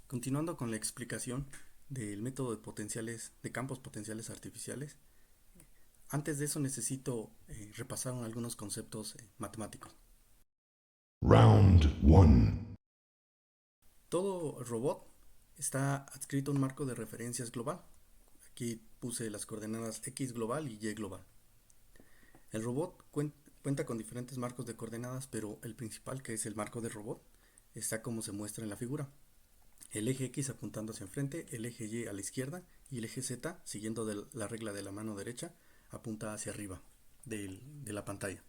Continuando con la explicación del método de campos potenciales artificiales, antes de eso necesito repasar algunos conceptos matemáticos. Round 1. Todo robot está adscrito a un marco de referencias global. Aquí puse las coordenadas X global y Y global. El robot cuenta con diferentes marcos de coordenadas, pero el principal, que es el marco del robot, está como se muestra en la figura. El eje X apuntando hacia enfrente, el eje Y a la izquierda y el eje Z, siguiendo la regla de la mano derecha, apunta hacia arriba de la pantalla.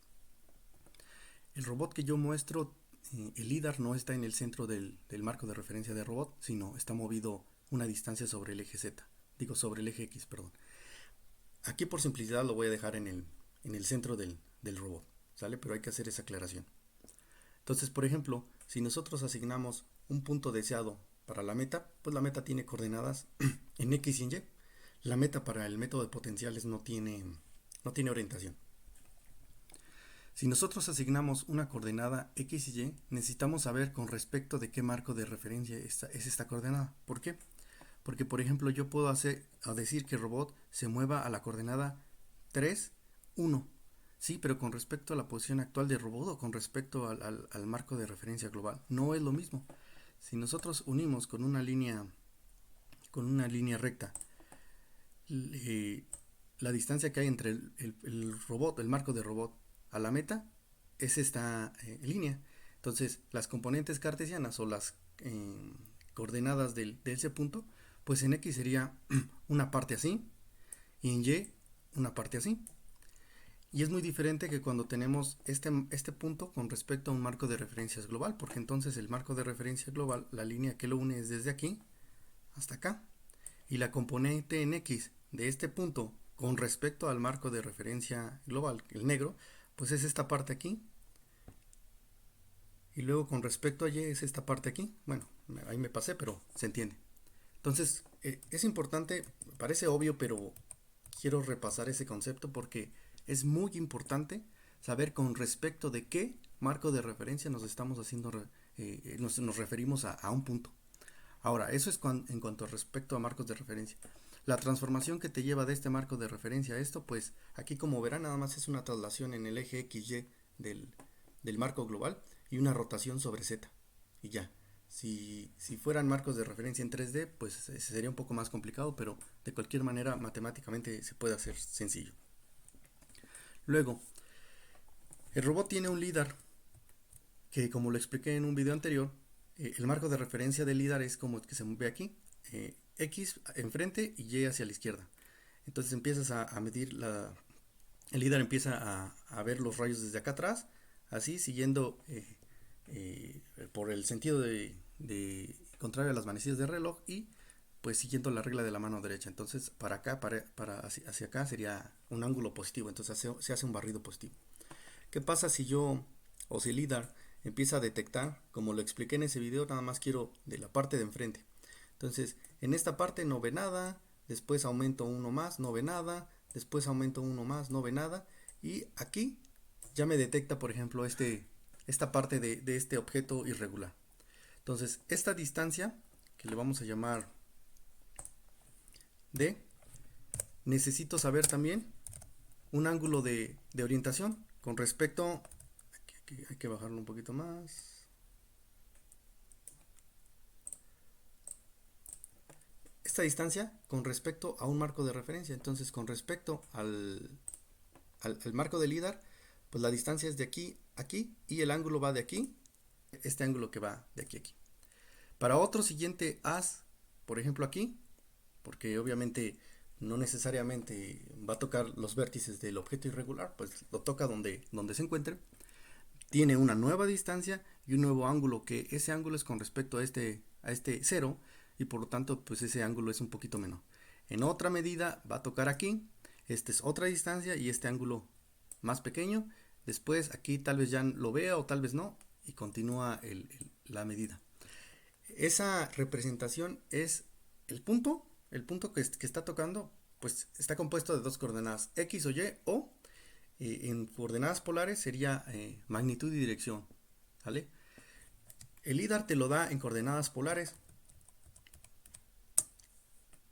El robot que yo muestro, el LIDAR, no está en el centro del marco de referencia de robot, sino está movido una distancia sobre el eje Z. Digo, sobre el eje X, perdón. Aquí por simplicidad lo voy a dejar en el centro del robot, ¿sale? Pero hay que hacer esa aclaración. Entonces, por ejemplo, si nosotros asignamos un punto deseado para la meta, pues la meta tiene coordenadas en X y en Y. La meta para el método de potenciales no tiene orientación. Si nosotros asignamos una coordenada X y Y, necesitamos saber con respecto de qué marco de referencia es esta coordenada. ¿Por qué? Porque, por ejemplo, yo puedo decir que el robot se mueva a la coordenada 3, 1. Sí, pero con respecto a la posición actual del robot o con respecto al marco de referencia global. No es lo mismo. Si nosotros unimos con una línea recta, eh, la distancia que hay entre el robot, el marco de robot, a la meta, es esta línea. Entonces, las componentes cartesianas o las coordenadas de ese punto, pues en X sería una parte así y en Y una parte así. Y es muy diferente que cuando tenemos este punto con respecto a un marco de referencias global, porque entonces el marco de referencia global, la línea que lo une es desde aquí hasta acá. Y la componente en X de este punto con respecto al marco de referencia global, el negro, pues es esta parte aquí. Y luego con respecto a Y es esta parte aquí. Bueno, ahí me pasé, pero se entiende. Entonces, es importante, parece obvio, pero quiero repasar ese concepto porque es muy importante saber con respecto de qué marco de referencia nos estamos haciendo, nos referimos a un punto. Ahora, eso es en cuanto a respecto a marcos de referencia. La transformación que te lleva de este marco de referencia a esto, pues aquí como verán nada más es una traslación en el eje XY del marco global y una rotación sobre Z. Y ya. Si fueran marcos de referencia en 3D, pues sería un poco más complicado, pero de cualquier manera matemáticamente se puede hacer sencillo. Luego, el robot tiene un LIDAR que, como lo expliqué en un video anterior, el marco de referencia del LIDAR es como el que se ve aquí, X enfrente y Y hacia la izquierda. Entonces empiezas a medir el LIDAR empieza a ver los rayos desde acá atrás, así siguiendo por el sentido de contrario a las manecillas de reloj y pues siguiendo la regla de la mano derecha. Entonces para acá, hacia acá sería un ángulo positivo, entonces se hace un barrido positivo. ¿Qué pasa si si el LIDAR empieza a detectar, como lo expliqué en ese video, nada más quiero de la parte de enfrente? Entonces, en esta parte no ve nada, después aumento uno más, no ve nada, después aumento uno más, no ve nada, y aquí ya me detecta, por ejemplo, esta parte de este objeto irregular. Entonces, esta distancia, que le vamos a llamar D, necesito saber también un ángulo de orientación con respecto, hay que bajarlo un poquito más, esta distancia con respecto a un marco de referencia. Entonces, con respecto al marco del LIDAR, pues la distancia es de aquí a aquí y el ángulo va de aquí, este ángulo que va de aquí a aquí. Para otro siguiente haz, por ejemplo aquí, porque obviamente no necesariamente va a tocar los vértices del objeto irregular, pues lo toca donde se encuentre, tiene una nueva distancia y un nuevo ángulo, que ese ángulo es con respecto a este cero y por lo tanto pues ese ángulo es un poquito menor. En otra medida va a tocar aquí, esta es otra distancia y este ángulo más pequeño, después aquí tal vez ya lo vea o tal vez no y continúa la medida. Esa representación es el punto que está tocando, pues está compuesto de dos coordenadas, X o Y, o en coordenadas polares sería magnitud y dirección, ¿vale? El LIDAR te lo da en coordenadas polares,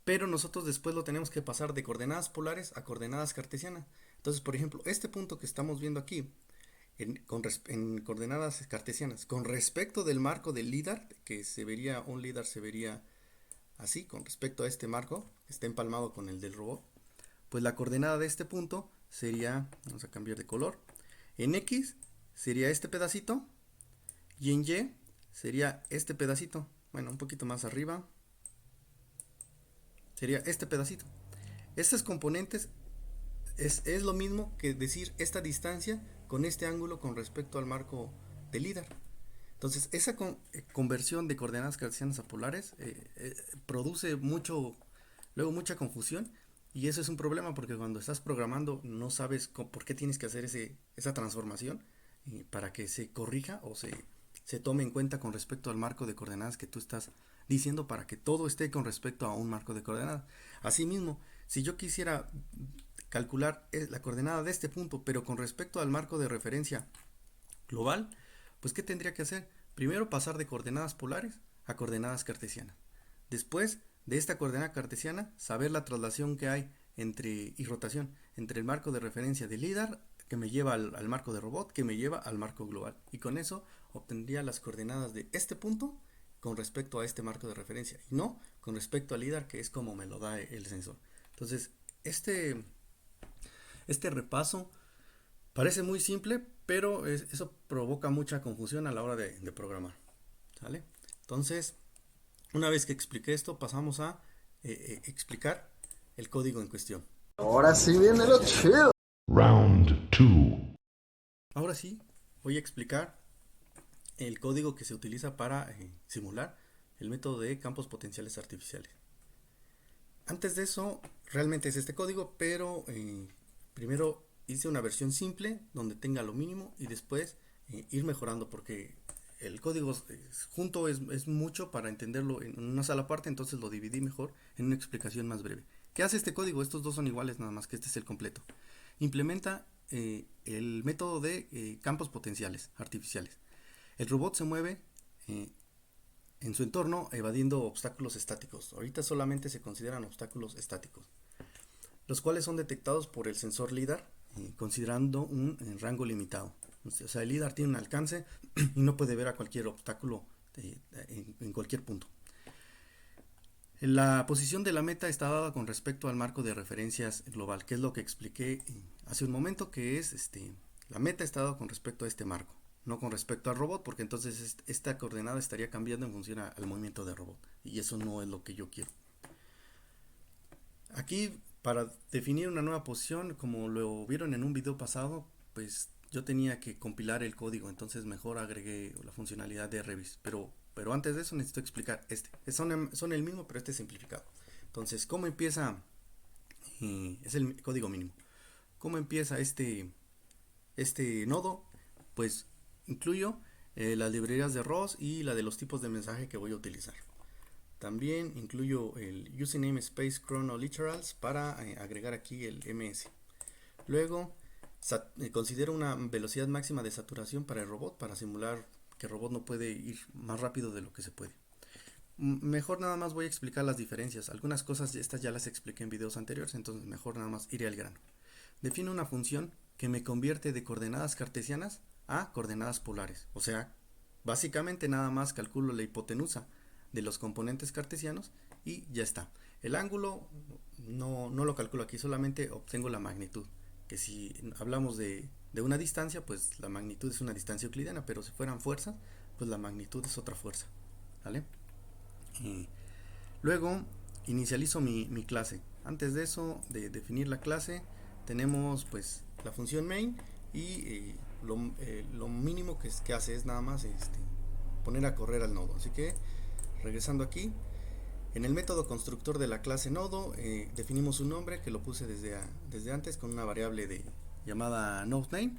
pero nosotros después lo tenemos que pasar de coordenadas polares a coordenadas cartesianas. Entonces, por ejemplo, este punto que estamos viendo aquí, en coordenadas cartesianas, con respecto del marco del LIDAR, que se vería, un LIDAR se vería así, con respecto a este marco, está empalmado con el del robot, pues la coordenada de este punto sería, vamos a cambiar de color, en X sería este pedacito, y en Y sería este pedacito, bueno, un poquito más arriba, sería este pedacito. Estos componentes es lo mismo que decir esta distancia con este ángulo con respecto al marco del LIDAR. Entonces, esa conversión de coordenadas cartesianas a polares produce luego mucha confusión, y eso es un problema porque cuando estás programando no sabes por qué tienes que hacer esa transformación para que se corrija o se tome en cuenta con respecto al marco de coordenadas que tú estás diciendo, para que todo esté con respecto a un marco de coordenadas. Asimismo, si yo quisiera calcular la coordenada de este punto, pero con respecto al marco de referencia global, pues ¿qué tendría que hacer? Primero pasar de coordenadas polares a coordenadas cartesianas. Después de esta coordenada cartesiana, saber la traslación que hay y rotación entre el marco de referencia del LIDAR, que me lleva al marco de robot, que me lleva al marco global. Y con eso obtendría las coordenadas de este punto con respecto a este marco de referencia, y no con respecto al LIDAR, que es como me lo da el sensor. Entonces, este repaso parece muy simple, pero eso provoca mucha confusión a la hora de programar. ¿Sale? Entonces, una vez que expliqué esto, pasamos a explicar el código en cuestión. Ahora sí viene lo chido. Round 2. Ahora sí, voy a explicar el código que se utiliza para simular el método de campos potenciales artificiales. Antes de eso, realmente es este código, pero primero hice una versión simple donde tenga lo mínimo, y después ir mejorando, porque el código junto es mucho para entenderlo en una sola parte, entonces lo dividí mejor en una explicación más breve. ¿Qué hace este código? Estos dos son iguales, nada más que este es el completo. Implementa el método de campos potenciales artificiales. El robot se mueve en su entorno evadiendo obstáculos estáticos. Ahorita solamente se consideran obstáculos estáticos, los cuales son detectados por el sensor LIDAR considerando un rango limitado. O sea, el LIDAR tiene un alcance y no puede ver a cualquier obstáculo en cualquier punto. La posición de la meta está dada con respecto al marco de referencias global, que es lo que expliqué hace un momento, que es la meta está dada con respecto a este marco, no con respecto al robot, porque entonces esta coordenada estaría cambiando en función al movimiento del robot, y eso no es lo que yo quiero. Aquí, para definir una nueva posición, como lo vieron en un video pasado, pues yo tenía que compilar el código, entonces mejor agregué la funcionalidad de Revis, pero antes de eso necesito explicar son el mismo, pero este es simplificado. Entonces, ¿cómo empieza? Es el código mínimo. ¿Cómo empieza este nodo? Pues incluyo las librerías de ROS y la de los tipos de mensaje que voy a utilizar. También incluyo el username space chrono literals para agregar aquí el ms. Luego considero una velocidad máxima de saturación para el robot, para simular que el robot no puede ir más rápido de lo que se puede. Mejor nada más voy a explicar las diferencias. Algunas cosas estas ya las expliqué en videos anteriores, entonces mejor nada más iré al grano. Defino una función que me convierte de coordenadas cartesianas a coordenadas polares. O sea, básicamente nada más calculo la hipotenusa de los componentes cartesianos y ya está. El ángulo no lo calculo aquí, solamente obtengo la magnitud. Que si hablamos de una distancia, pues la magnitud es una distancia euclidiana, pero si fueran fuerzas, pues la magnitud es otra fuerza. ¿Vale? Luego inicializo mi clase. Antes de eso, de definir la clase, tenemos pues la función main, y lo mínimo que hace es nada más poner a correr al nodo. Así que regresando aquí, en el método constructor de la clase nodo definimos un nombre que lo puse desde antes con una variable llamada nodeName,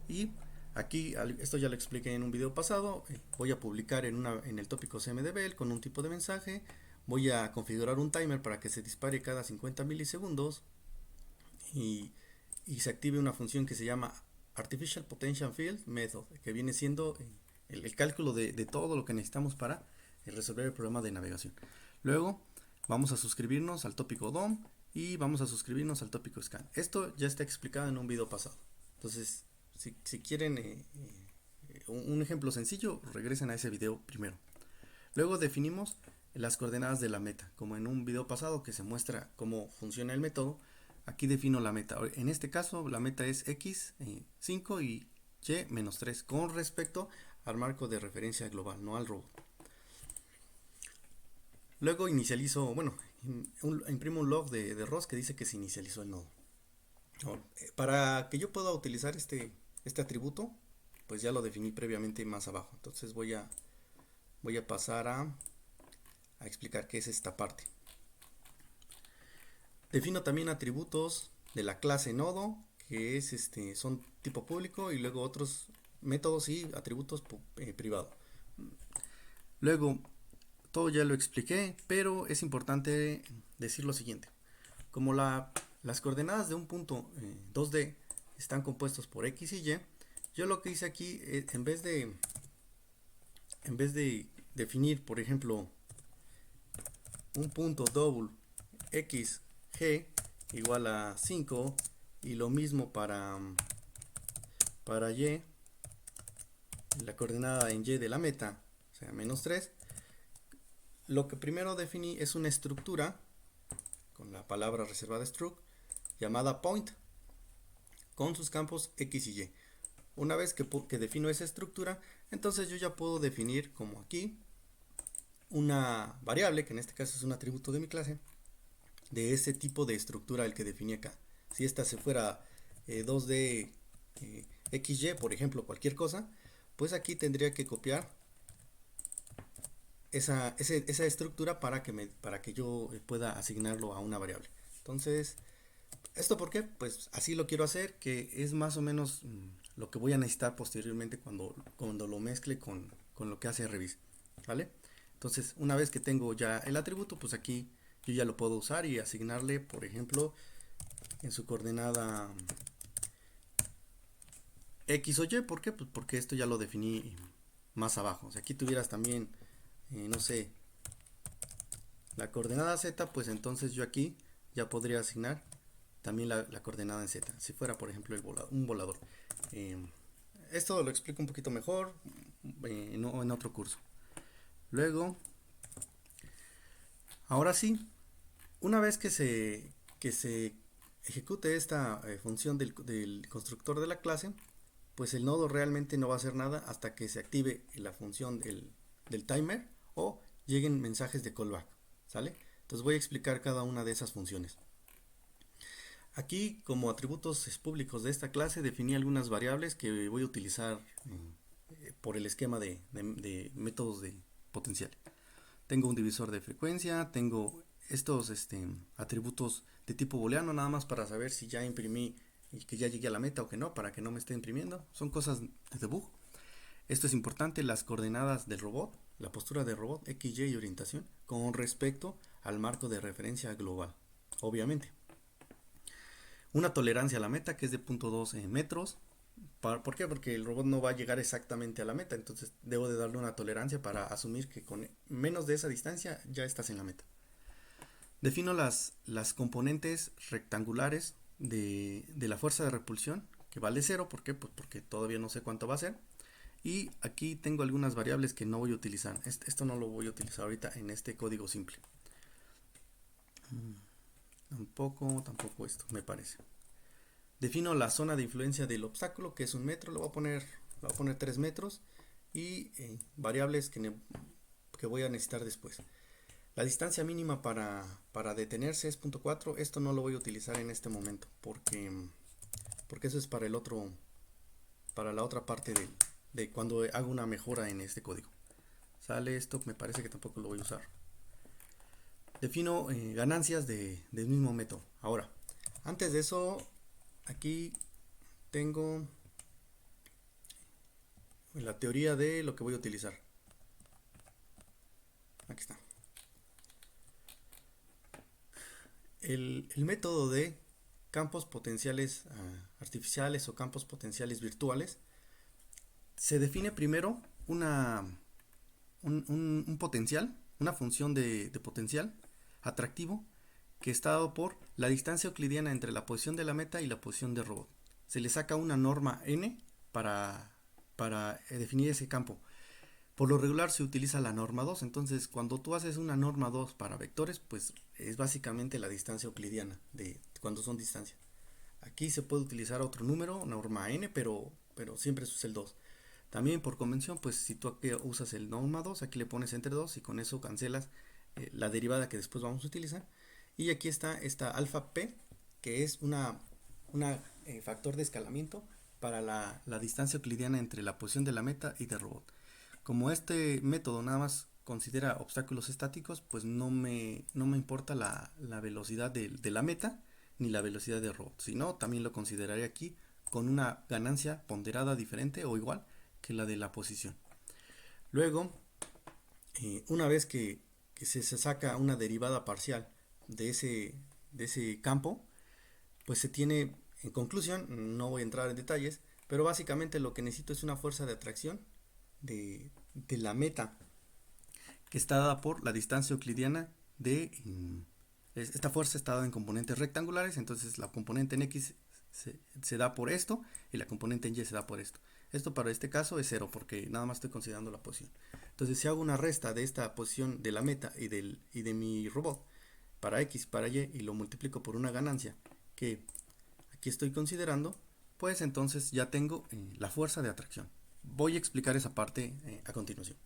y aquí esto ya lo expliqué en un video pasado. Voy a publicar en el tópico CMDB con un tipo de mensaje. Voy a configurar un timer para que se dispare cada 50 milisegundos y se active una función que se llama Artificial Potential Field Method, que viene siendo el cálculo de todo lo que necesitamos para resolver el problema de navegación. Luego Vamos a suscribirnos al tópico DOM y vamos a suscribirnos al tópico scan. Esto ya está explicado en un video pasado. Entonces, si quieren un ejemplo sencillo, regresen a ese video primero. Luego definimos las coordenadas de la meta, como en un video pasado que se muestra cómo funciona el método. Aquí defino la meta. En este caso la meta es x 5 y y menos 3 con respecto al marco de referencia global, no al robot. Luego inicializo, bueno, imprimo un log de ROS que dice que se inicializó el nodo. Ahora, para que yo pueda utilizar este atributo, pues ya lo definí previamente más abajo. Entonces voy a pasar a explicar qué es esta parte. Defino también atributos de la clase nodo, que es son tipo público, y luego otros métodos y atributos privados. Luego, todo ya lo expliqué, pero es importante decir lo siguiente. Como las coordenadas de un punto 2D están compuestos por x y y, yo lo que hice aquí, en vez de definir, por ejemplo, un punto double x g igual a 5 y lo mismo para y, la coordenada en y de la meta, o sea, menos 3, lo que primero definí es una estructura con la palabra reservada struct llamada point con sus campos x y y. Una vez que defino esa estructura, entonces yo ya puedo definir, como aquí, una variable, que en este caso es un atributo de mi clase, de ese tipo de estructura el que definí acá. Si esta se fuera 2D XY, por ejemplo, cualquier cosa, pues aquí tendría que copiar esa estructura para que yo pueda asignarlo a una variable. Entonces, ¿esto por qué? Pues así lo quiero hacer, que es más o menos lo que voy a necesitar posteriormente cuando lo mezcle con lo que hace Revis, ¿vale? Entonces, una vez que tengo ya el atributo, pues aquí yo ya lo puedo usar y asignarle, por ejemplo, en su coordenada X o Y. ¿Por qué? Pues porque esto ya lo definí más abajo. Si aquí tuvieras también, no sé, la coordenada Z, pues entonces yo aquí ya podría asignar también la coordenada en Z. Si fuera, por ejemplo, un volador. Esto lo explico un poquito mejor en otro curso. Luego, ahora sí, una vez que se ejecute esta función del constructor de la clase, pues el nodo realmente no va a hacer nada hasta que se active la función del timer o lleguen mensajes de callback, ¿sale? Entonces voy a explicar cada una de esas funciones. Aquí, como atributos públicos de esta clase, definí algunas variables que voy a utilizar por el esquema de métodos de potencial. Tengo un divisor de frecuencia, tengo estos atributos de tipo booleano, nada más para saber si ya imprimí y que ya llegué a la meta o que no, para que no me esté imprimiendo. Son cosas de debug. Esto es importante, las coordenadas del robot, la postura del robot, x, y orientación, con respecto al marco de referencia global, obviamente. Una tolerancia a la meta, que es de 0.2 metros. ¿Por qué? Porque el robot no va a llegar exactamente a la meta, entonces debo de darle una tolerancia para asumir que con menos de esa distancia ya estás en la meta. Defino las componentes rectangulares de la fuerza de repulsión, que vale 0. ¿Por qué? Pues porque todavía no sé cuánto va a ser. Y aquí tengo algunas variables que no voy a utilizar. Esto no lo voy a utilizar ahorita en este código simple. Tampoco esto, me parece. Defino la zona de influencia del obstáculo, que es 1 metro. Le voy a poner 3 metros. Y variables que voy a necesitar después. La distancia mínima para detenerse es 0.4. Esto no lo voy a utilizar en este momento, porque eso es para la otra parte de cuando hago una mejora en este código. Sale esto, me parece que tampoco lo voy a usar. Defino ganancias del mismo método. Ahora, antes de eso, aquí tengo la teoría de lo que voy a utilizar. Aquí está. El método de campos potenciales artificiales o campos potenciales virtuales se define primero un potencial, una función de potencial, atractivo que está dado por la distancia euclidiana entre la posición de la meta y la posición del robot. Se le saca una norma n para definir ese campo. Por lo regular se utiliza la norma 2, entonces cuando tú haces una norma 2 para vectores, pues es básicamente la distancia euclidiana de cuando son distancias. Aquí se puede utilizar otro número, norma n, pero siempre se usa el 2. También por convención, pues si tú aquí usas el norma 2, aquí le pones entre 2 y con eso cancelas la derivada que después vamos a utilizar. Y aquí está esta alfa p, que es una factor de escalamiento para la distancia euclidiana entre la posición de la meta y del robot. Como este método nada más considera obstáculos estáticos, pues no me importa la velocidad de la meta ni la velocidad del robot, sino también lo consideraría aquí con una ganancia ponderada diferente o igual que la de la posición. Luego, una vez que se saca una derivada parcial de ese campo, pues se tiene, en conclusión, no voy a entrar en detalles, pero básicamente lo que necesito es una fuerza de atracción de la meta, que está dada por la distancia euclidiana esta fuerza está dada en componentes rectangulares, entonces la componente en X se da por esto y la componente en Y se da por esto. Esto para este caso es 0 porque nada más estoy considerando la posición. Entonces si hago una resta de esta posición de la meta y de mi robot para X, para Y y lo multiplico por una ganancia que aquí estoy considerando, pues entonces ya tengo la fuerza de atracción. Voy a explicar esa parte a continuación.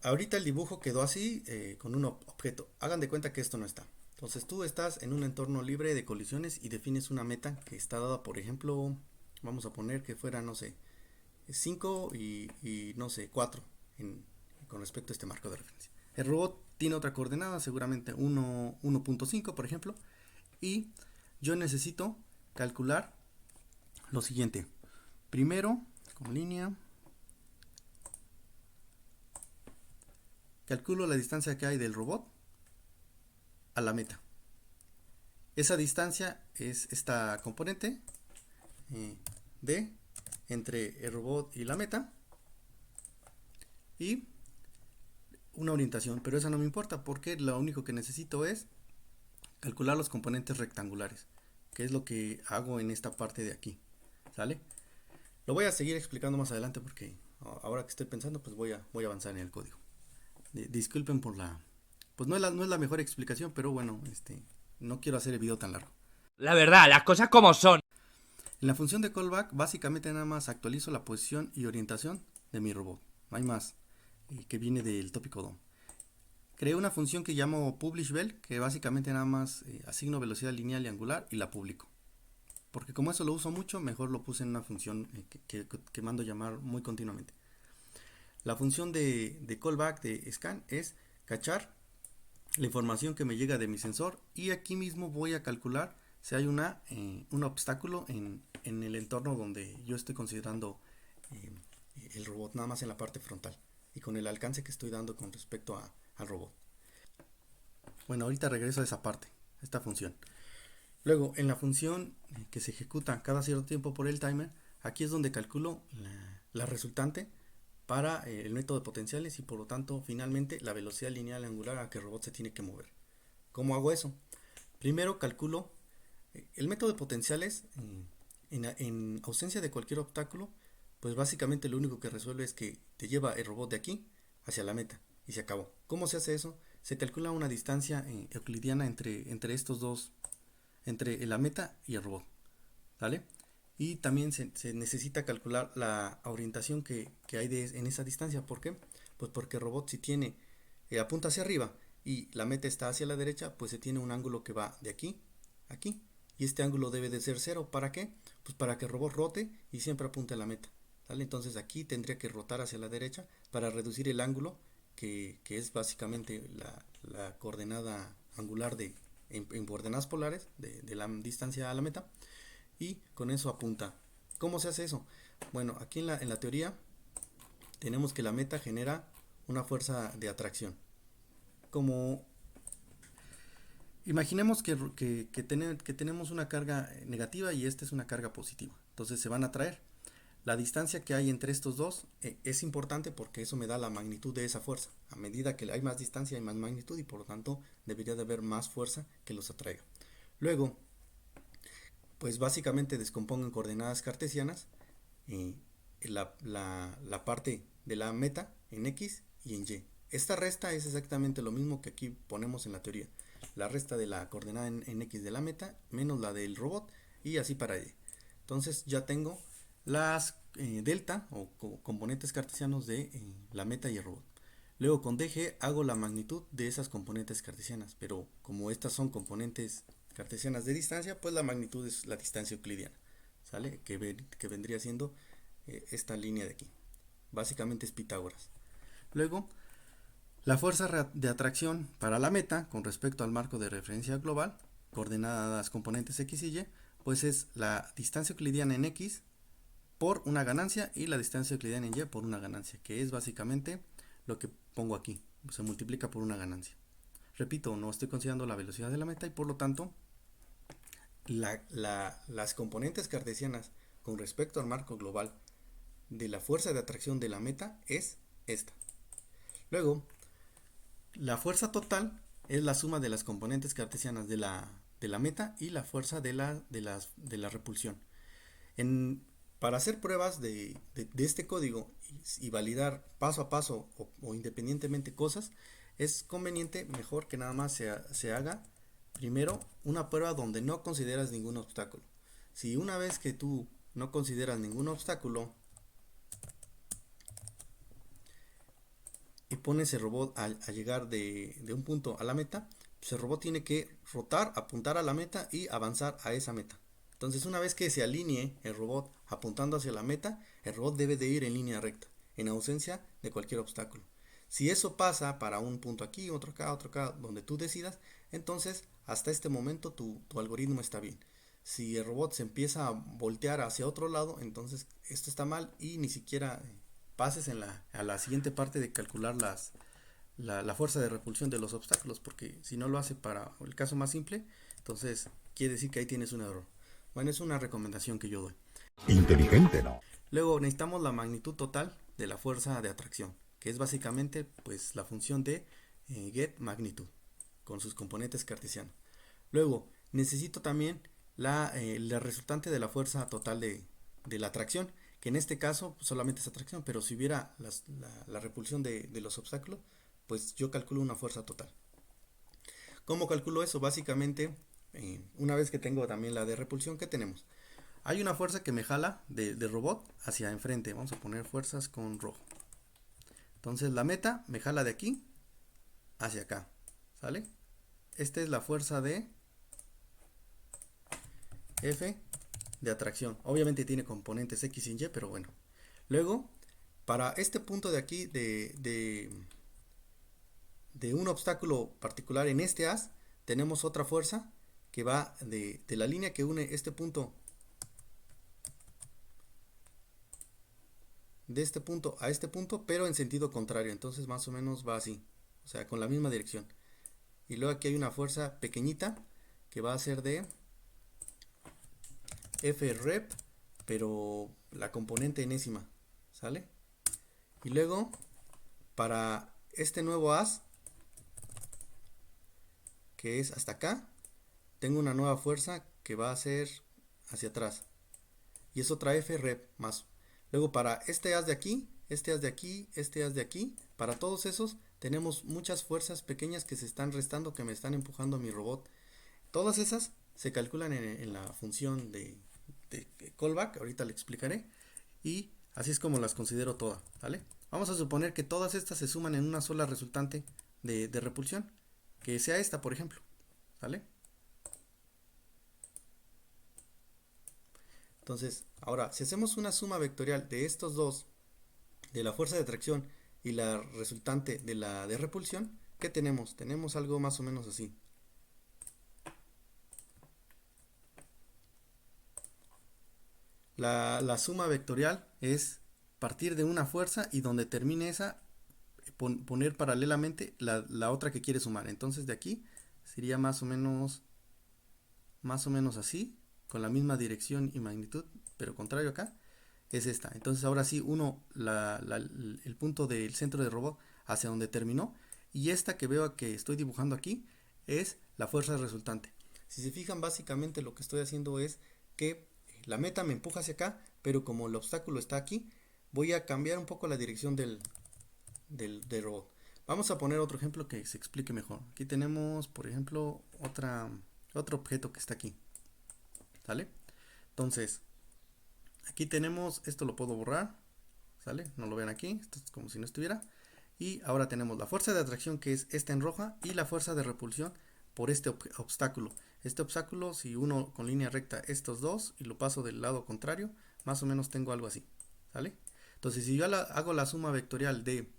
Ahorita el dibujo quedó así con un objeto. Hagan de cuenta que esto no está. Entonces tú estás en un entorno libre de colisiones y defines una meta que está dada, por ejemplo, vamos a poner que fuera, no sé, 5 y no sé, 4 con respecto a este marco de referencia. El robot tiene otra coordenada, seguramente 1.5 por ejemplo, y yo necesito calcular lo siguiente. Primero, como línea, calculo la distancia que hay del robot a la meta. Esa distancia es esta componente D entre el robot y la meta y una orientación, pero esa no me importa porque lo único que necesito es calcular los componentes rectangulares, que es lo que hago en esta parte de aquí, ¿sale? Lo voy a seguir explicando más adelante porque ahora que estoy pensando, pues voy a avanzar en el código. Disculpen por pues no es la mejor explicación, pero bueno, no quiero hacer el video tan largo. La verdad, las cosas como son. En la función de callback, básicamente nada más actualizo la posición y orientación de mi robot. No hay más, que viene del tópico DOM. Creé una función que llamo publishBell, que básicamente nada más asigno velocidad lineal y angular y la publico. Porque como eso lo uso mucho, mejor lo puse en una función que mando llamar muy continuamente. La función de callback de scan es cachar la información que me llega de mi sensor y aquí mismo voy a calcular si hay un obstáculo en el entorno donde yo estoy considerando el robot, nada más en la parte frontal y con el alcance que estoy dando con respecto al robot. Bueno, ahorita regreso a esa parte, esta función. Luego, en la función que se ejecuta cada cierto tiempo por el timer, aquí es donde calculo la resultante para el método de potenciales y por lo tanto finalmente la velocidad lineal angular a que el robot se tiene que mover. ¿Cómo hago eso? Primero calculo el método de potenciales en ausencia de cualquier obstáculo, pues básicamente lo único que resuelve es que te lleva el robot de aquí hacia la meta y se acabó. ¿Cómo se hace eso? Se calcula una distancia euclidiana entre estos dos, entre la meta y el robot, ¿vale? Y también se necesita calcular la orientación que hay en esa distancia. ¿Por qué? Pues porque el robot si tiene apunta hacia arriba y la meta está hacia la derecha, pues se tiene un ángulo que va de aquí a aquí. Y este ángulo debe de ser 0. ¿Para qué? Pues para que el robot rote y siempre apunte a la meta, ¿vale? Entonces aquí tendría que rotar hacia la derecha para reducir el ángulo que es básicamente la coordenada angular en coordenadas polares de la distancia a la meta. Y con eso apunta. ¿Cómo se hace eso? Bueno, aquí en la teoría tenemos que la meta genera una fuerza de atracción. Como imaginemos que tenemos una carga negativa y esta es una carga positiva. Entonces se van a atraer. La distancia que hay entre estos dos es importante porque eso me da la magnitud de esa fuerza. A medida que hay más distancia hay más magnitud y por lo tanto debería de haber más fuerza que los atraiga. Luego, pues básicamente descompongo en coordenadas cartesianas la parte de la meta en X y en Y. Esta resta es exactamente lo mismo que aquí ponemos en la teoría. La resta de la coordenada en X de la meta menos la del robot y así para Y. Entonces ya tengo las delta o componentes cartesianos de la meta y el robot. Luego con DG hago la magnitud de esas componentes cartesianas, pero como estas son componentes cartesianas de distancia, pues la magnitud es la distancia euclidiana, ¿sale? Que vendría siendo esta línea de aquí. Básicamente es Pitágoras. Luego, la fuerza de atracción para la meta con respecto al marco de referencia global, coordenadas componentes X y Y, pues es la distancia euclidiana en X por una ganancia y la distancia euclidiana en Y por una ganancia, que es básicamente lo que pongo aquí, se multiplica por una ganancia. Repito, no estoy considerando la velocidad de la meta y por lo tanto las componentes cartesianas con respecto al marco global de la fuerza de atracción de la meta es esta. Luego, la fuerza total es la suma de las componentes cartesianas de la meta y la fuerza de la repulsión. Para hacer pruebas de este código y validar paso a paso o independientemente cosas, es conveniente, mejor que nada más se haga primero una prueba donde no consideras ningún obstáculo. Si una vez que tú no consideras ningún obstáculo y pones el robot a llegar de un punto a la meta, pues el robot tiene que rotar, apuntar a la meta y avanzar a esa meta. Entonces una vez que se alinee el robot apuntando hacia la meta, el robot debe de ir en línea recta, en ausencia de cualquier obstáculo. Si eso pasa para un punto aquí, otro acá, donde tú decidas, entonces hasta este momento tu algoritmo está bien. Si el robot se empieza a voltear hacia otro lado, entonces esto está mal y ni siquiera pases a la siguiente parte de calcular la fuerza de repulsión de los obstáculos, porque si no lo hace para el caso más simple, entonces quiere decir que ahí tienes un error. Bueno, es una recomendación que yo doy. Inteligente, ¿no? Luego necesitamos la magnitud total de la fuerza de atracción, que es básicamente pues la función de get magnitude con sus componentes cartesianos. Luego necesito también la resultante de la fuerza total de la atracción, que en este caso solamente es atracción, pero si hubiera la repulsión de los obstáculos, pues yo calculo una fuerza total. ¿Cómo calculo eso? Básicamente, una vez que tengo también la de repulsión, ¿qué tenemos? Hay una fuerza que me jala de robot hacia enfrente. Vamos a poner fuerzas con rojo. Entonces la meta me jala de aquí hacia acá. ¿Sale? Esta es la fuerza de F de atracción. Obviamente tiene componentes X y Y, pero bueno. Luego, para este punto de aquí de un obstáculo particular en este haz, tenemos otra fuerza que va de la línea que une este punto, de este punto a este punto, pero en sentido contrario. Entonces más o menos va así, o sea, con la misma dirección. Y luego aquí hay una fuerza pequeñita que va a ser de F rep, pero la componente enésima, ¿sale? Y luego, para este nuevo haz, que es hasta acá, tengo una nueva fuerza que va a ser hacia atrás. Y es otra F rep más. Luego para este haz de aquí, este haz de aquí, este haz de aquí, para todos esos tenemos muchas fuerzas pequeñas que se están restando, que me están empujando a mi robot. Todas esas se calculan en la función de callback, ahorita le explicaré. Y así es como las considero todas, ¿vale? Vamos a suponer que todas estas se suman en una sola resultante de repulsión, que sea esta, por ejemplo, ¿vale? Entonces, ahora, si hacemos una suma vectorial de estos dos, de la fuerza de atracción y la resultante de la de repulsión, ¿qué tenemos? Tenemos algo más o menos así. La suma vectorial es partir de una fuerza y donde termine esa, poner paralelamente la otra que quiere sumar. Entonces de aquí sería más o menos así, con la misma dirección y magnitud, pero contrario acá. es esta. Entonces ahora sí uno el punto del centro del robot hacia donde terminó, y esta que veo que estoy dibujando aquí es la fuerza resultante. Si se fijan, básicamente lo que estoy haciendo es que la meta me empuja hacia acá, pero como el obstáculo está aquí, voy a cambiar un poco la dirección del robot. Vamos a poner otro ejemplo que se explique mejor. Aquí tenemos, por ejemplo, otro objeto que está aquí. ¿Sale? Entonces, aquí tenemos, esto lo puedo borrar, ¿sale? No lo ven aquí, esto es como si no estuviera. Y ahora tenemos la fuerza de atracción, que es esta en roja, y la fuerza de repulsión por este obstáculo. Este obstáculo, si uno con línea recta estos dos y lo paso del lado contrario, más o menos tengo algo así, ¿sale? Entonces, si yo hago la suma vectorial de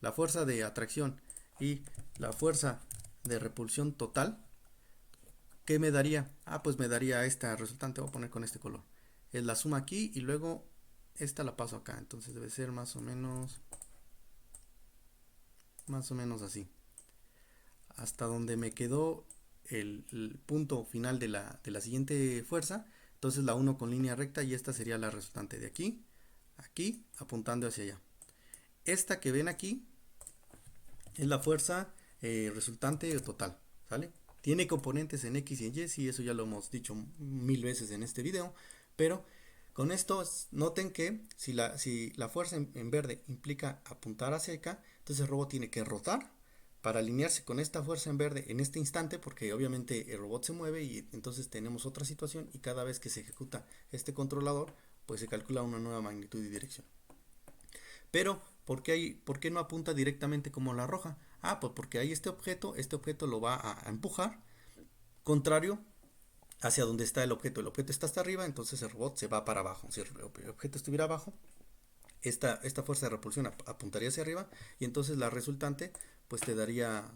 la fuerza de atracción y la fuerza de repulsión total, ¿qué me daría? Ah, pues me daría esta resultante. Voy a poner con este color. Es la suma aquí y luego esta la paso acá. Entonces debe ser más o menos así. Hasta donde me quedó el punto final de la siguiente fuerza. Entonces la 1 con línea recta, y esta sería la resultante de aquí, aquí, apuntando hacia allá. Esta que ven aquí es la fuerza resultante total, ¿sale? Tiene componentes en X y en Y, y eso ya lo hemos dicho 1000 veces en este video, pero con esto noten que si la fuerza en verde implica apuntar hacia acá, entonces el robot tiene que rotar para alinearse con esta fuerza en verde en este instante, porque obviamente el robot se mueve y entonces tenemos otra situación, y cada vez que se ejecuta este controlador, pues se calcula una nueva magnitud y dirección. Pero, ¿por qué no apunta directamente como la roja? Ah, pues porque hay este objeto lo va a empujar contrario hacia donde está el objeto. El objeto está hasta arriba, entonces el robot se va para abajo. Si el objeto estuviera abajo, esta fuerza de repulsión apuntaría hacia arriba, y entonces la resultante pues te daría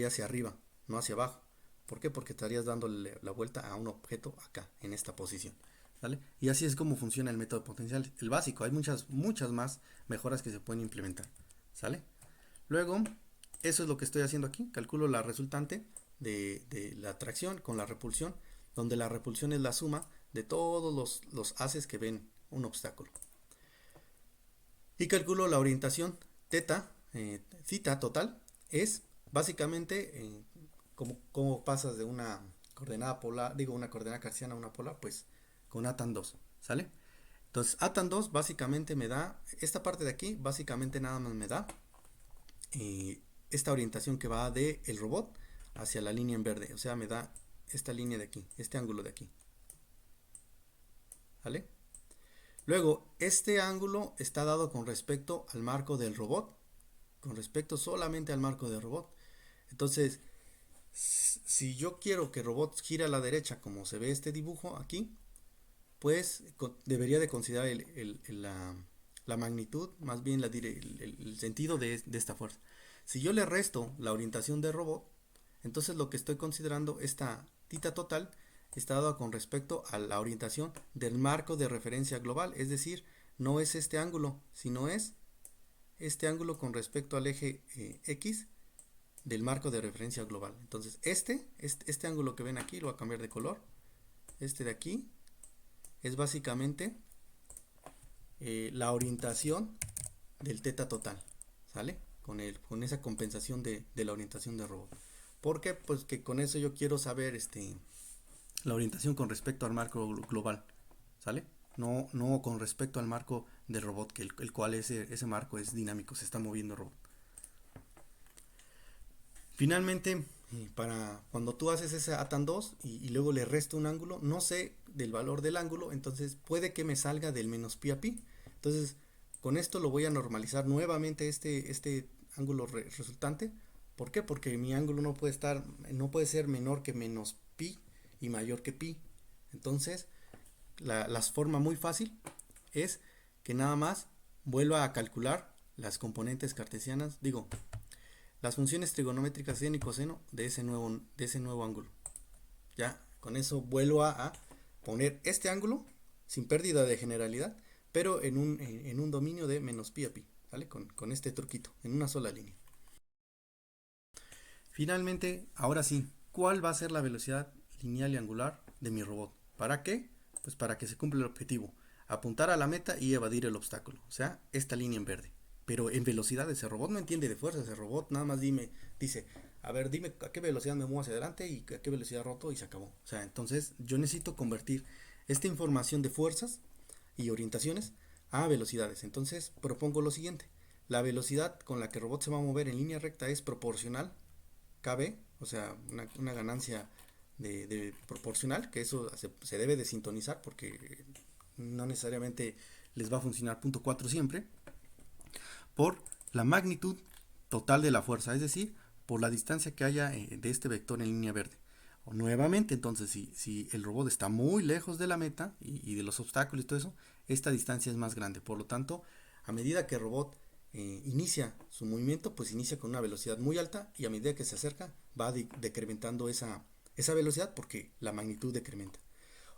hacia arriba, no hacia abajo. ¿Por qué? Porque estarías dándole la vuelta a un objeto acá, en esta posición. ¿Vale? Y así es como funciona el método potencial, el básico. Hay muchas más mejoras que se pueden implementar. ¿Sale? Luego, eso es lo que estoy haciendo aquí. Calculo la resultante de la atracción con la repulsión, donde la repulsión es la suma de todos los haces que ven un obstáculo. Y calculo la orientación teta, theta total, es básicamente como pasas de una coordenada polar, una coordenada cartesiana a una polar, pues con atan 2, ¿sale? Entonces atan 2 básicamente me da, esta parte de aquí básicamente nada más me da esta orientación que va de el robot hacia la línea en verde, o sea, me da esta línea de aquí, este ángulo de aquí, ¿vale? Luego, este ángulo está dado con respecto al marco del robot, con respecto solamente al marco del robot. Entonces, si yo quiero que el robot gire a la derecha, como se ve este dibujo aquí, pues debería de considerar la magnitud, más bien el sentido de esta fuerza. Si yo le resto la orientación del robot, entonces lo que estoy considerando, esta tita total, está dado con respecto a la orientación del marco de referencia global, es decir, no es este ángulo, sino es este ángulo con respecto al eje X del marco de referencia global. Entonces este ángulo que ven aquí, lo voy a cambiar de color, este de aquí, es básicamente la orientación del teta total, ¿sale? Con esa compensación de la orientación del robot. ¿Por qué? Pues que con eso yo quiero saber la orientación con respecto al marco global, ¿sale? No con respecto al marco del robot, que el cual ese marco es dinámico, se está moviendo el robot. Finalmente, para cuando tú haces ese atan 2 y luego le resto un ángulo, no sé del valor del ángulo, entonces puede que me salga del menos pi a pi. Entonces, con esto lo voy a normalizar nuevamente este ángulo resultante. ¿Por qué? Porque mi ángulo no puede ser menor que menos pi y mayor que pi. Entonces, la forma muy fácil es que nada más vuelva a calcular las componentes cartesianas, las funciones trigonométricas seno y coseno de ese nuevo ángulo. Ya, con eso vuelvo a poner este ángulo sin pérdida de generalidad, pero en un dominio de menos pi a pi, ¿vale? Con este truquito, en una sola línea. Finalmente, ahora sí, ¿cuál va a ser la velocidad lineal y angular de mi robot? ¿Para qué? Pues para que se cumpla el objetivo. apuntar a la meta y evadir el obstáculo, o sea, esta línea en verde. Pero en velocidades, el robot no entiende de fuerzas, el robot nada más dice, a ver, dime a qué velocidad me muevo hacia adelante y a qué velocidad roto y se acabó. O sea, entonces yo necesito convertir esta información de fuerzas y orientaciones a velocidades. Entonces propongo lo siguiente: la velocidad con la que el robot se va a mover en línea recta es proporcional KB, o sea, una ganancia de proporcional, que eso se debe de sintonizar porque no necesariamente les va a funcionar punto 4 siempre, por la magnitud total de la fuerza, es decir, por la distancia que haya de este vector en línea verde. O nuevamente, entonces, si el robot está muy lejos de la meta y de los obstáculos y todo eso, esta distancia es más grande. Por lo tanto, a medida que el robot inicia su movimiento, pues inicia con una velocidad muy alta y a medida que se acerca va decrementando esa velocidad porque la magnitud decrementa.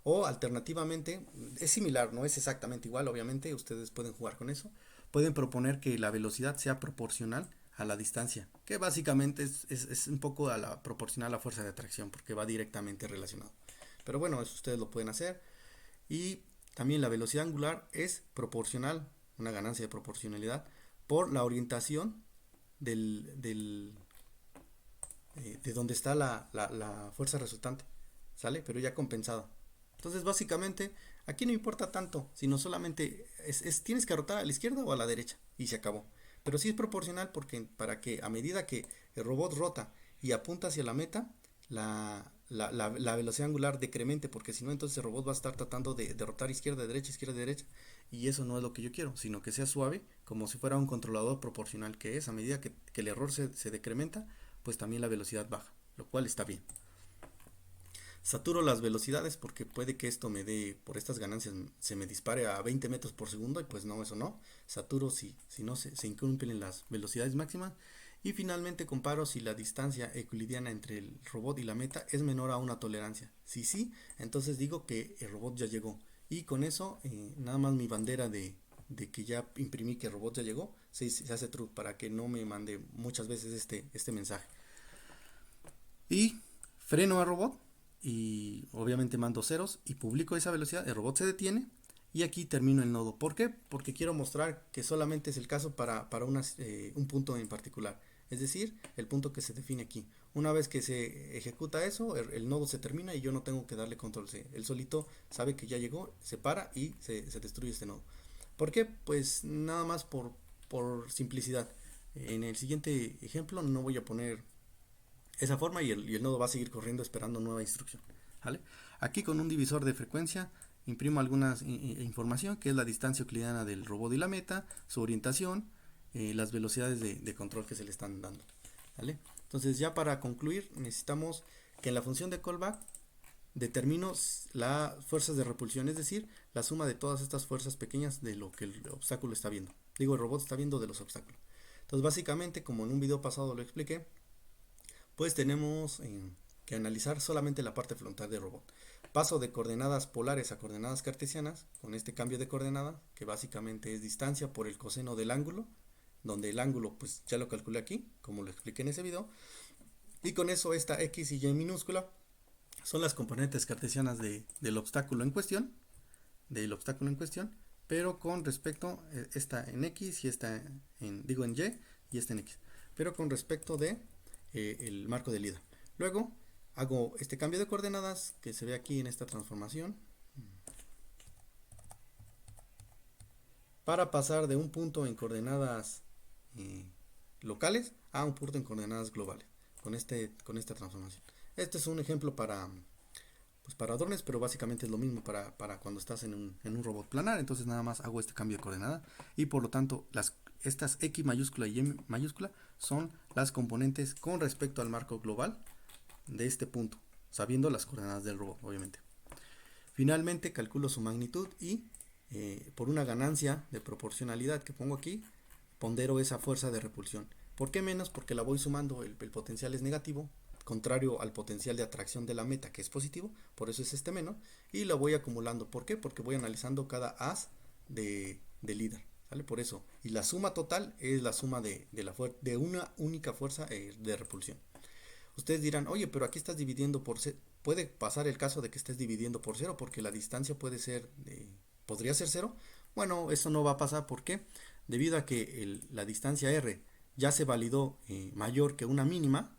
O alternativamente, es similar, no es exactamente igual, obviamente, ustedes pueden jugar con eso. Pueden proponer que la velocidad sea proporcional a la distancia, que básicamente es un poco proporcional a la fuerza de atracción, porque va directamente relacionado. Pero bueno, eso ustedes lo pueden hacer. Y también la velocidad angular es proporcional, una ganancia de proporcionalidad, por la orientación de donde está la fuerza resultante, ¿sale? Pero ya compensada. Entonces básicamente aquí no importa tanto, sino solamente tienes que rotar a la izquierda o a la derecha y se acabó. Pero sí es proporcional porque para que a medida que el robot rota y apunta hacia la meta, la velocidad angular decremente, porque si no entonces el robot va a estar tratando de rotar izquierda, derecha, y eso no es lo que yo quiero, sino que sea suave, como si fuera un controlador proporcional, que es a medida que el error se decrementa, pues también la velocidad baja, lo cual está bien. Saturo las velocidades porque puede que esto me dé, por estas ganancias, se me dispare a 20 metros por segundo y pues no, eso no. Saturo si no se incumplen las velocidades máximas. Y finalmente comparo si la distancia euclidiana entre el robot y la meta es menor a una tolerancia. Si sí, entonces digo que el robot ya llegó. Y con eso, nada más mi bandera de que ya imprimí que el robot ya llegó, se hace true para que no me mande muchas veces este mensaje. Y freno al robot y obviamente mando ceros y publico esa velocidad, el robot se detiene y aquí termino el nodo. ¿Por qué? Porque quiero mostrar que solamente es el caso para un punto en particular, es decir, el punto que se define aquí. Una vez que se ejecuta eso, el nodo se termina y yo no tengo que darle control C. Él solito sabe que ya llegó, se para y se destruye este nodo. ¿Por qué? Pues nada más por simplicidad. En el siguiente ejemplo no voy a poner esa forma y el nodo va a seguir corriendo esperando nueva instrucción, ¿vale? Aquí con un divisor de frecuencia imprimo alguna información que es la distancia euclidiana del robot y la meta, su orientación, las velocidades de control que se le están dando, ¿vale? Entonces ya para concluir necesitamos que en la función de callback determino las fuerzas de repulsión, es decir, la suma de todas estas fuerzas pequeñas de lo que el obstáculo está viendo. Digo, el robot está viendo de los obstáculos. Entonces básicamente, como en un video pasado lo expliqué, pues tenemos que analizar solamente la parte frontal del robot. Paso de coordenadas polares a coordenadas cartesianas con este cambio de coordenada, que básicamente es distancia por el coseno del ángulo, donde el ángulo pues ya lo calculé aquí, como lo expliqué en ese video. Y con eso esta X y Y minúscula son las componentes cartesianas del obstáculo en cuestión, pero con respecto, esta en X y esta en Y esta en X, pero con respecto de el marco de líder. Luego hago este cambio de coordenadas que se ve aquí en esta transformación para pasar de un punto en coordenadas locales a un punto en coordenadas globales con esta transformación. Este es un ejemplo para drones, pero básicamente es lo mismo para cuando estás en un robot planar. Entonces nada más hago este cambio de coordenada y por lo tanto estas X mayúscula y Y mayúscula son las componentes con respecto al marco global de este punto, sabiendo las coordenadas del robot, obviamente. Finalmente calculo su magnitud y por una ganancia de proporcionalidad que pongo aquí, pondero esa fuerza de repulsión. ¿Por qué menos? Porque la voy sumando, el potencial es negativo, contrario al potencial de atracción de la meta, que es positivo, por eso es este menos, y lo voy acumulando. ¿Por qué? Porque voy analizando cada as de líder, ¿sale? Por eso, y la suma total es la suma de una única fuerza de repulsión. Ustedes dirán, oye, pero aquí estás dividiendo por 0. Puede pasar el caso de que estés dividiendo por 0 porque la distancia puede ser podría ser 0. Bueno, eso no va a pasar. ¿Por qué? Debido a que la distancia r ya se validó mayor que una mínima,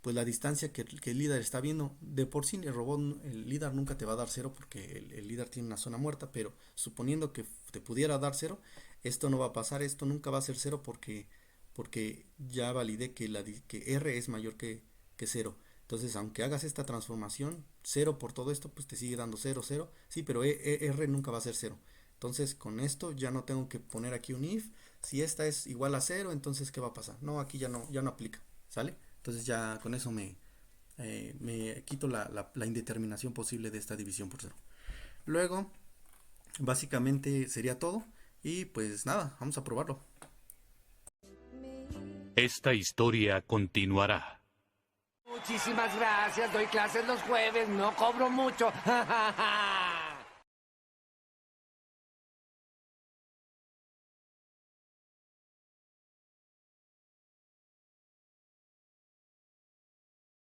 pues la distancia que el LIDAR está viendo, de por sí el LIDAR nunca te va a dar 0 porque el LIDAR tiene una zona muerta, pero suponiendo que te pudiera dar 0, esto no va a pasar, esto nunca va a ser 0 porque ya validé que R es mayor que 0. Entonces, aunque hagas esta transformación, 0 por todo esto, pues te sigue dando 0, 0. Sí, pero R nunca va a ser 0. Entonces, con esto ya no tengo que poner aquí un if. Si esta es igual a 0, entonces, ¿qué va a pasar? No, aquí ya no aplica, ¿sale? Entonces ya con eso me quito la indeterminación posible de esta división por 0. Luego, básicamente sería todo. Y pues nada, vamos a probarlo. Esta historia continuará. Muchísimas gracias, doy clases los jueves, no cobro mucho.